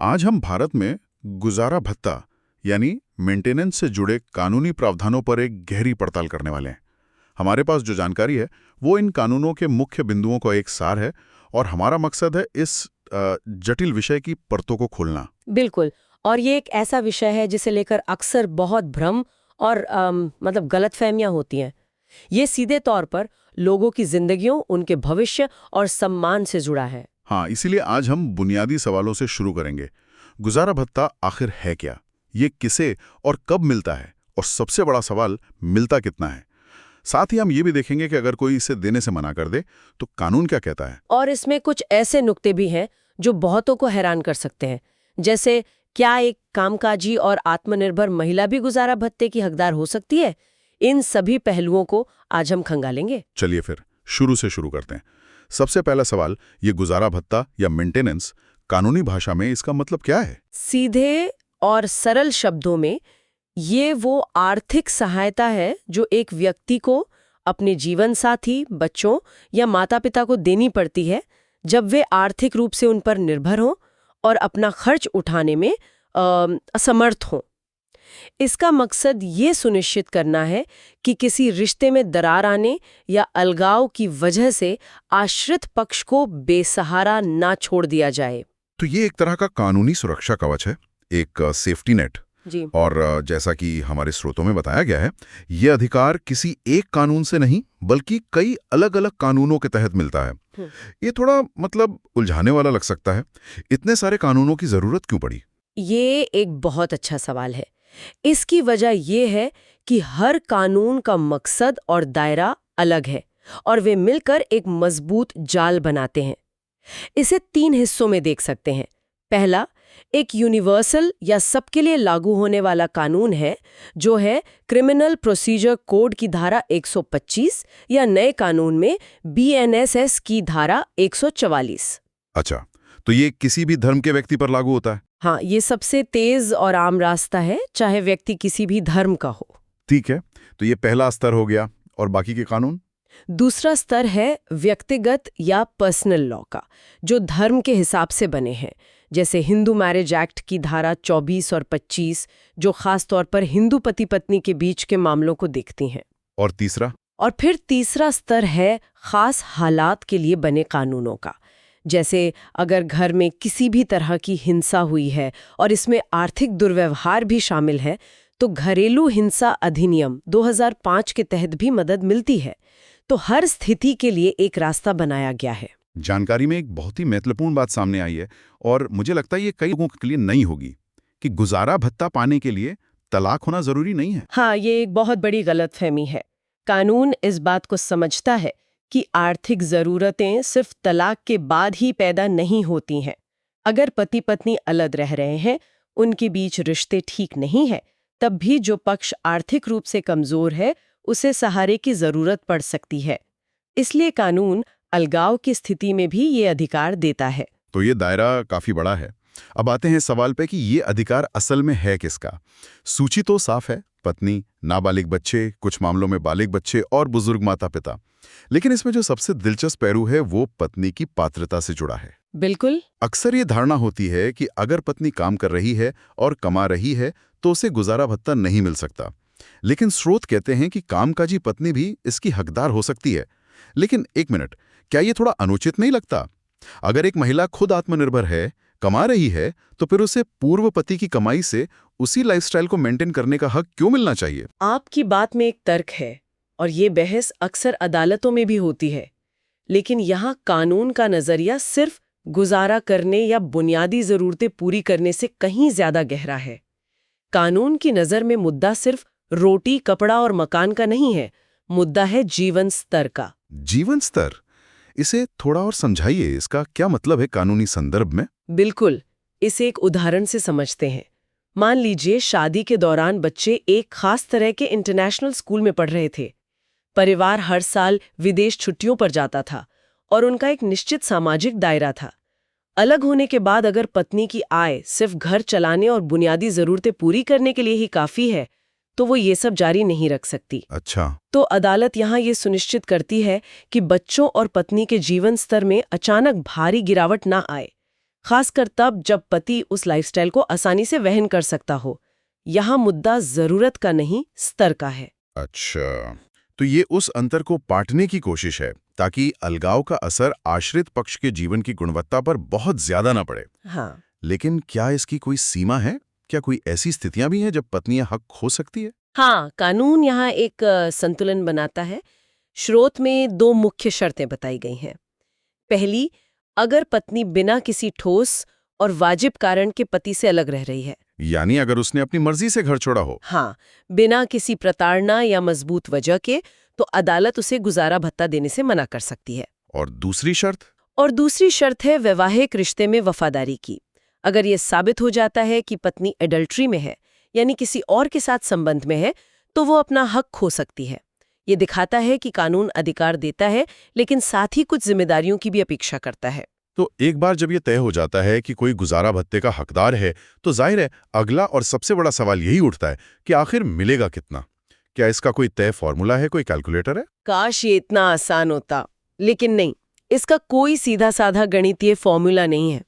आज हम भारत में गुजारा भत्ता यानी मेंटेनेंस से जुड़े कानूनी प्रावधानों पर एक गहरी पड़ताल करने वाले हैं। हमारे पास जो जानकारी है वो इन कानूनों के मुख्य बिंदुओं का एक सार है और हमारा मकसद है इस जटिल विषय की परतों को खोलना। बिल्कुल। और ये एक ऐसा विषय है जिसे लेकर अक्सर बहुत भ्रम और मतलब गलतफहमियां होती हैं। ये सीधे तौर पर लोगों की जिंदगियों, उनके भविष्य और सम्मान से जुड़ा है। हाँ, इसीलिए आज हम बुनियादी सवालों से शुरू करेंगे। गुजारा भत्ता आखिर है क्या, ये किसे और कब मिलता है, और सबसे बड़ा सवाल, मिलता कितना है। साथ ही हम ये भी देखेंगे कि अगर कोई इसे देने से मना कर दे तो कानून क्या कहता है। और इसमें कुछ ऐसे नुक्ते भी हैं जो बहुतों को हैरान कर सकते हैं, जैसे क्या एक कामकाजी और आत्मनिर्भर महिला भी गुजारा भत्ते की हकदार हो सकती है। इन सभी पहलुओं को आज हम खंगालेंगे। चलिए फिर शुरू से शुरू करते हैं। सबसे पहला सवाल, ये गुजारा भत्ता या मेंटेनेंस, कानूनी भाषा में इसका मतलब क्या है। सीधे और सरल शब्दों में ये वो आर्थिक सहायता है जो एक व्यक्ति को अपने जीवन साथी, बच्चों या माता-पिता को देनी पड़ती है जब वे आर्थिक रूप से उन पर निर्भर हों और अपना खर्च उठाने में असमर्थ हों। इसका मकसद ये सुनिश्चित करना है कि किसी रिश्ते में दरार आने या अलगाव की वजह से आश्रित पक्ष को बेसहारा ना छोड़ दिया जाए। तो ये एक तरह का कानूनी सुरक्षा कवच है, एक सेफ्टी नेट। जी। और जैसा कि हमारे स्रोतों में बताया गया है, ये अधिकार किसी एक कानून से नहीं बल्कि कई अलग अलग कानूनों के तहत मिलता है। ये थोड़ा मतलब उलझाने वाला लग सकता है। इतने सारे कानूनों की जरूरत क्यों पड़ी? ये एक बहुत अच्छा सवाल है। इसकी वजह ये है कि हर कानून का मकसद और दायरा अलग है और वे मिलकर एक मजबूत जाल बनाते हैं। इसे 3 हिस्सों में देख सकते हैं। पहला, एक यूनिवर्सल या सबके लिए लागू होने वाला कानून है, जो है क्रिमिनल प्रोसीजर कोड की धारा 125 या नए कानून में BNSS की धारा 144। अच्छा, तो ये किसी भी धर्म के व्यक्ति पर लागू होता है? हाँ, ये सबसे तेज और आम रास्ता है, चाहे व्यक्ति किसी भी धर्म का हो। ठीक है, तो ये पहला स्तर हो गया। और बाकी के कानून? दूसरा स्तर है व्यक्तिगत या पर्सनल लॉ का, जो धर्म के हिसाब से बने हैं, जैसे हिंदू मैरिज एक्ट की धारा 24 और 25, जो खास तौर पर हिंदू पति पत्नी के बीच के मामलों को देखती हैं। और तीसरा? और फिर तीसरा स्तर है खास हालात के लिए बने कानूनों का, जैसे अगर घर में किसी भी तरह की हिंसा हुई है और इसमें आर्थिक दुर्व्यवहार भी शामिल है, तो घरेलू हिंसा अधिनियम 2005 के तहत भी मदद मिलती है। तो हर स्थिति के लिए एक रास्ता बनाया गया है। जानकारी में एक बहुत ही महत्वपूर्ण बात सामने आई है और मुझे लगता है ये कई लोगों के लिए नई होगी कि गुजारा भत्ता पाने के लिए तलाक होना जरूरी नहीं है। हाँ, ये एक बहुत बड़ी गलतफहमी है। कानून इस बात को समझता है कि आर्थिक जरूरतें सिर्फ तलाक के बाद ही पैदा नहीं होती हैं। अगर पति पत्नी अलग रह रहे हैं, उनके बीच रिश्ते ठीक नहीं है, तब भी जो पक्ष आर्थिक रूप से कमजोर है उसे सहारे की जरूरत पड़ सकती है। इसलिए कानून अलगाव की स्थिति में भी ये अधिकार देता है। तो ये दायरा काफी बड़ा है। अब आते हैं सवाल पे कि ये अधिकार असल में है किसका। सूची तो साफ है, पत्नी, नाबालिग बच्चे, कुछ मामलों में बालिग बच्चे और बुजुर्ग माता पिता। लेकिन इसमें जो सबसे दिलचस्प पहलू है वो पत्नी की पात्रता से जुड़ा है। बिल्कुल। अक्सर ये धारणा होती है कि अगर पत्नी काम कर रही है और कमा रही है तो उसे गुजारा भत्ता नहीं मिल सकता। लेकिन स्रोत कहते हैं कि कामकाजी पत्नी भी इसकी हकदार हो सकती है। लेकिन एक मिनट, क्या ये थोड़ा अनुचित नहीं लगता? अगर एक महिला खुद आत्मनिर्भर है, कमा रही है, तो फिर उसे पूर्व पति की कमाई से उसी लाइफस्टाइल को मेंटेन करने का हक क्यों मिलना चाहिए? आपकी बात में एक तर्क है और ये बहस अक्सर अदालतों में भी होती है। लेकिन यहाँ कानून का नजरिया सिर्फ गुजारा करने या बुनियादी जरूरतें पूरी करने से कहीं ज्यादा गहरा है। कानून की नजर में मुद्दा सिर्फ रोटी, कपड़ा और मकान का नहीं है, मुद्दा है जीवन स्तर का। जीवन स्तर? इसे थोड़ा और समझाइए, इसका क्या मतलब है कानूनी संदर्भ में? बिल्कुल, इसे एक उदाहरण से समझते हैं। मान लीजिए शादी के दौरान बच्चे एक खास तरह के इंटरनेशनल स्कूल में पढ़ रहे थे। परिवार हर साल विदेश छुट्टियों पर जाता था और उनका एक निश्चित सामाजिक दायरा था। अलग होने के बाद अगर पत्नी की आय सिर्फ घर चलाने और बुनियादी जरूरतें पूरी करने के लिए ही काफी है, तो वो ये सब जारी नहीं रख सकती। अच्छा। तो अदालत यहाँ ये सुनिश्चित करती है कि बच्चों और पत्नी के जीवन स्तर में अचानक भारी गिरावट ना आए। खासकर तब जब पति उस लाइफस्टाइल को आसानी से वहन कर सकता हो। यहाँ मुद्दा जरूरत का नहीं, स्तर का है। अच्छा, तो ये उस अंतर को पाटने की कोशिश है ताकि अलगाव का असर आश्रित पक्ष के जीवन की गुणवत्ता पर बहुत ज्यादा ना पड़े। हाँ, लेकिन क्या इसकी कोई सीमा है? क्या कोई ऐसी स्थितियां भी हैं जब पत्नियां हक खो सकती है? हाँ, कानून यहाँ एक संतुलन बनाता है। स्रोत में 2 मुख्य शर्तें बताई गई हैं। पहली, अगर पत्नी बिना किसी ठोस और वाजिब कारण के पति से अलग रह रही है। यानी अगर उसने अपनी मर्जी से घर छोड़ा हो। हाँ, बिना किसी प्रताड़ना या मजबूत वजह के, तो अदालत उसे गुजारा भत्ता देने से मना कर सकती है। और दूसरी शर्त? और दूसरी शर्त है वैवाहिक रिश्ते में वफादारी की। अगर ये साबित हो जाता है कि पत्नी एडल्ट्री में है, यानी किसी और के साथ संबंध में है, तो वो अपना हक खो सकती है। ये दिखाता है कि कानून अधिकार देता है, लेकिन साथ ही कुछ जिम्मेदारियों की भी अपेक्षा करता है। तो एक बार जब ये तय हो जाता है कि कोई गुजारा भत्ते का हकदार है, तो जाहिर है अगला और सबसे बड़ा सवाल यही उठता है कि आखिर मिलेगा कितना? क्या इसका कोई तय फॉर्मूला है, कोई कैलकुलेटर है? काश ये इतना आसान होता, लेकिन नहीं। इसका कोई सीधा साधा गणितीय फॉर्मूला नहीं है।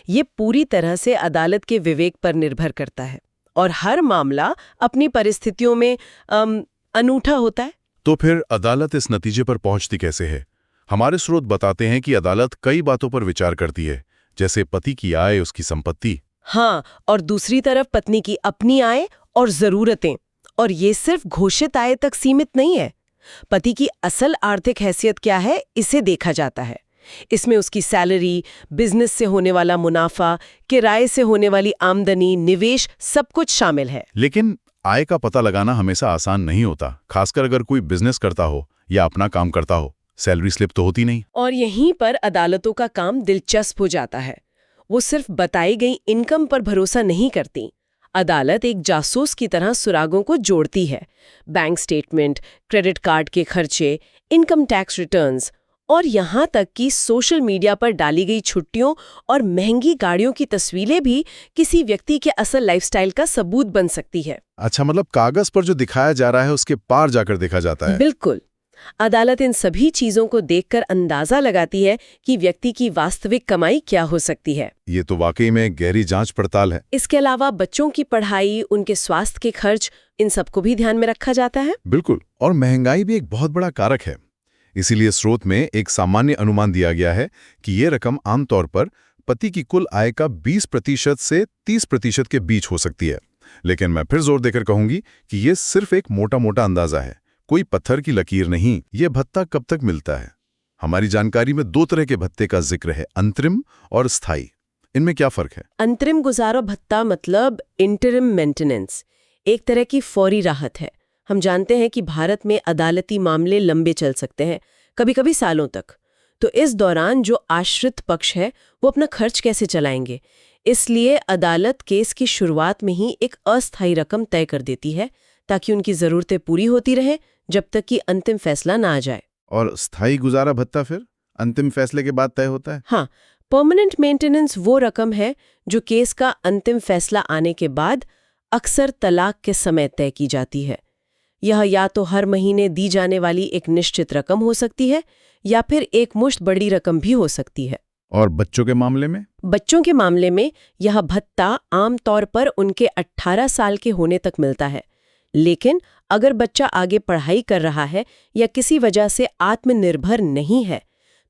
ये पूरी तरह से अदालत के विवेक पर निर्भर करता है, और हर मामला अपनी परिस्थितियों में अनूठा होता है। तो फिर अदालत इस नतीजे पर पहुंचती कैसे है? हमारे स्रोत बताते हैं कि अदालत कई बातों पर विचार करती है, जैसे पति की आय, उसकी संपत्ति। हाँ, और दूसरी तरफ पत्नी की अपनी आय और जरूरतें। और ये सिर्फ घोषित आय तक सीमित नहीं है। पति की असल आर्थिक हैसियत क्या है, इसे देखा जाता है। इसमें उसकी सैलरी, बिजनेस से होने वाला मुनाफा, किराए से होने वाली आमदनी, निवेश, सब कुछ शामिल है। लेकिन आय का पता लगाना हमेशा आसान नहीं होता, खासकर अगर कोई बिजनेस करता हो या अपना काम करता हो। सैलरी स्लिप तो होती नहीं। और यहीं पर अदालतों का काम दिलचस्प हो जाता है। वो सिर्फ बताई गई इनकम पर भरोसा नहीं करती। अदालत एक जासूस की तरह सुरागों को जोड़ती है। बैंक स्टेटमेंट, क्रेडिट कार्ड के खर्चे, इनकम टैक्स रिटर्न्स, और यहाँ तक कि सोशल मीडिया पर डाली गई छुट्टियों और महंगी गाड़ियों की तस्वीरें भी किसी व्यक्ति के असल लाइफस्टाइल का सबूत बन सकती है। अच्छा, मतलब कागज पर जो दिखाया जा रहा है उसके पार जाकर देखा जाता है। बिल्कुल। अदालत इन सभी चीजों को देखकर अंदाजा लगाती है कि व्यक्ति की वास्तविक कमाई क्या हो सकती है। ये तो वाकई में गहरी जांच पड़ताल है। इसके अलावा बच्चों की पढ़ाई, उनके स्वास्थ्य के खर्च, इन सबको भी ध्यान में रखा जाता है। बिल्कुल, और महंगाई भी एक बहुत बड़ा कारक है। इसीलिए स्रोत में एक सामान्य अनुमान दिया गया है कि ये रकम आमतौर पर पति की कुल आय का 20% से 30% के बीच हो सकती है। लेकिन मैं फिर जोर देकर कहूंगी कि ये सिर्फ एक मोटा-मोटा अंदाजा है, कोई पत्थर की लकीर नहीं। ये भत्ता कब तक मिलता है? हमारी जानकारी में 2 तरह के भत्ते का जिक्र है, अंतरिम और स्थायी। इनमें क्या फर्क है? अंतरिम गुजारा भत्ता मतलब इंटरिम मेंटेनेंस, एक तरह की फौरी राहत है। हम जानते हैं कि भारत में अदालती मामले लंबे चल सकते हैं, कभी-कभी सालों तक। तो इस दौरान जो आश्रित पक्ष है वो अपना खर्च कैसे चलाएंगे? इसलिए अदालत केस की शुरुआत में ही एक अस्थायी रकम तय कर देती है, ताकि उनकी जरूरतें पूरी होती रहे जब तक कि अंतिम फैसला ना आ जाए। और स्थायी गुजारा भत्ता फिर अंतिम फैसले के बाद तय होता है? हाँ, परमानेंट मेंटेनेंस वो रकम है जो केस का अंतिम फैसला आने के बाद अक्सर तलाक के समय तय की जाती है। यह या तो हर महीने दी जाने वाली एक निश्चित रकम हो सकती है, या फिर एक मुश्त बड़ी रकम भी हो सकती है। और बच्चों के मामले में? बच्चों के मामले में यह भत्ता आमतौर पर उनके 18 साल के होने तक मिलता है। लेकिन अगर बच्चा आगे पढ़ाई कर रहा है या किसी वजह से आत्मनिर्भर नहीं है,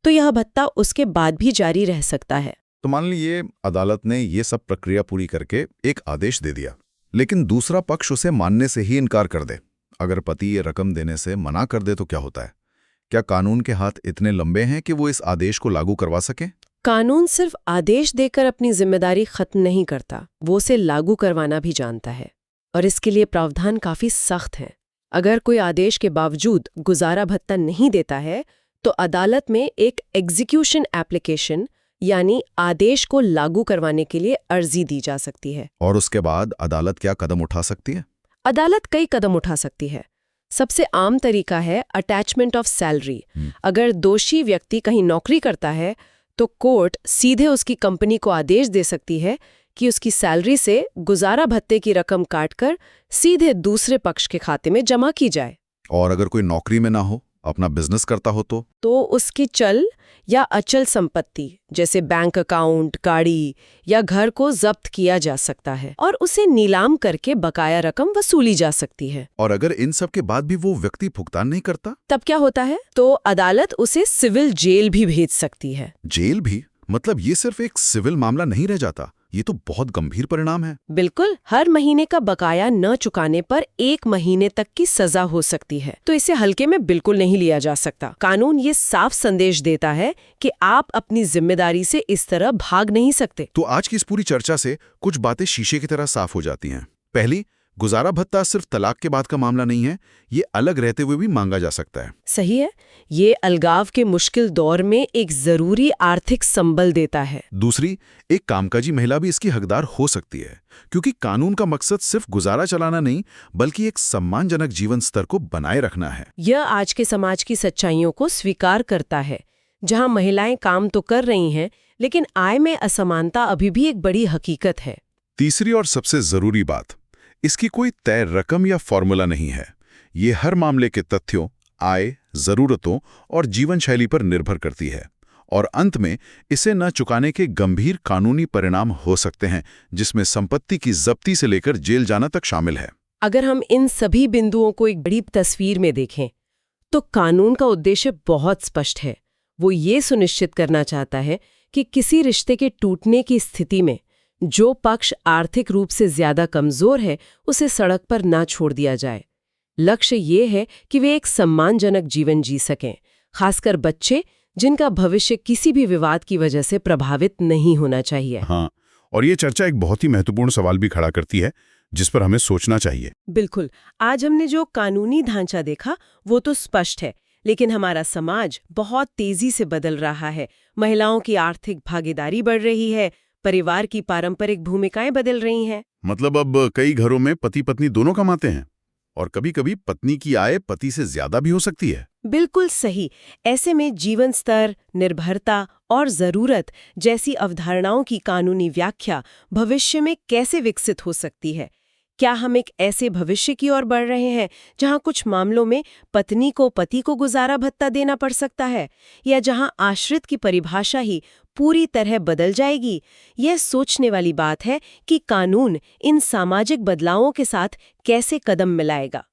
तो यह भत्ता उसके बाद भी जारी रह सकता है। तो मान लीजिए अदालत ने ये सब प्रक्रिया पूरी करके एक आदेश दे दिया, लेकिन दूसरा पक्ष उसे मानने से ही इनकार कर दे। अगर पति ये रकम देने से मना कर दे तो क्या होता है? क्या कानून के हाथ इतने लंबे हैं कि वो इस आदेश को लागू करवा सके? कानून सिर्फ आदेश देकर अपनी जिम्मेदारी खत्म नहीं करता, वो उसे लागू करवाना भी जानता है, और इसके लिए प्रावधान काफी सख्त हैं। अगर कोई आदेश के बावजूद गुजारा भत्ता नहीं देता है, तो अदालत में एक एग्जीक्यूशन एप्लीकेशन यानी आदेश को लागू करवाने के लिए अर्जी दी जा सकती है। और उसके बाद अदालत क्या कदम उठा सकती है? अदालत कई कदम उठा सकती है। सबसे आम तरीका है अटैचमेंट ऑफ सैलरी। अगर दोषी व्यक्ति कहीं नौकरी करता है, तो कोर्ट सीधे उसकी कंपनी को आदेश दे सकती है कि उसकी सैलरी से गुजारा भत्ते की रकम काटकर सीधे दूसरे पक्ष के खाते में जमा की जाए। और अगर कोई नौकरी में ना हो, अपना बिजनेस करता हो तो उसकी चल या अचल संपत्ति जैसे बैंक अकाउंट, गाड़ी या घर को जब्त किया जा सकता है और उसे नीलाम करके बकाया रकम वसूली जा सकती है। और अगर इन सब के बाद भी वो व्यक्ति भुगतान नहीं करता? तब क्या होता है? तो अदालत उसे सिविल जेल भी भेज सकती है। जेल भी? मतलब ये सिर्फ एक सिविल मामला नहीं रह जाता, ये तो बहुत गंभीर परिणाम है। बिल्कुल, हर महीने का बकाया न चुकाने पर 1 महीने तक की सजा हो सकती है। तो इसे हल्के में बिल्कुल नहीं लिया जा सकता। कानून ये साफ संदेश देता है कि आप अपनी जिम्मेदारी से इस तरह भाग नहीं सकते। तो आज की इस पूरी चर्चा से कुछ बातें शीशे की तरह साफ हो जाती हैं। पहली, गुजारा भत्ता सिर्फ तलाक के बाद का मामला नहीं है, ये अलग रहते हुए भी मांगा जा सकता है। सही है, ये अलगाव के मुश्किल दौर में एक जरूरी आर्थिक संबल देता है। दूसरी, एक कामकाजी महिला भी इसकी हकदार हो सकती है, क्योंकि कानून का मकसद सिर्फ गुजारा चलाना नहीं, बल्कि एक सम्मानजनक जीवन स्तर को बनाए रखना है। यह आज के समाज की सच्चाइयों को स्वीकार करता है, जहां महिलाएं काम तो कर रही हैं, लेकिन आय में असमानता अभी भी एक बड़ी हकीकत है। तीसरी और सबसे जरूरी बात, इसकी कोई तय रकम या फॉर्मूला नहीं है। ये हर मामले के तथ्यों, आय, जरूरतों और जीवन शैली पर निर्भर करती है, और अंत में इसे न चुकाने के गंभीर कानूनी परिणाम हो सकते हैं, जिसमें संपत्ति की जब्ती से लेकर जेल जाना तक शामिल है। अगर हम इन सभी बिंदुओं को एक बड़ी तस्वीर में देखें, तो कानून का उद्देश्य बहुत स्पष्ट है। वो ये सुनिश्चित करना चाहता है कि किसी रिश्ते के टूटने की स्थिति में जो पक्ष आर्थिक रूप से ज्यादा कमजोर है, उसे सड़क पर ना छोड़ दिया जाए। लक्ष्य ये है कि वे एक सम्मानजनक जीवन जी सकें, खासकर बच्चे जिनका भविष्य किसी भी विवाद की वजह से प्रभावित नहीं होना चाहिए। हाँ, और ये चर्चा एक बहुत ही महत्वपूर्ण सवाल भी खड़ा करती है, जिस पर हमें सोचना चाहिए। बिल्कुल, आज हमने जो कानूनी ढांचा देखा वो तो स्पष्ट है, लेकिन हमारा समाज बहुत तेजी से बदल रहा है। महिलाओं की आर्थिक भागीदारी बढ़ रही है, परिवार की पारंपरिक भूमिकाएं बदल रही हैं। मतलब अब कई घरों में पति पत्नी दोनों कमाते हैं, और कभी-कभी पत्नी की आय पति से ज्यादा भी हो सकती है। बिल्कुल सही। ऐसे में जीवन स्तर, निर्भरता और जरूरत जैसी अवधारणाओं की कानूनी व्याख्या भविष्य में कैसे विकसित हो सकती है? क्या हम एक ऐसे भविष्य की ओर बढ़ रहे हैं जहां कुछ मामलों में पत्नी को पति को गुजारा भत्ता देना पड़ सकता है, या जहां आश्रित की परिभाषा ही पूरी तरह बदल जाएगी? यह सोचने वाली बात है कि कानून इन सामाजिक बदलावों के साथ कैसे कदम मिलाएगा।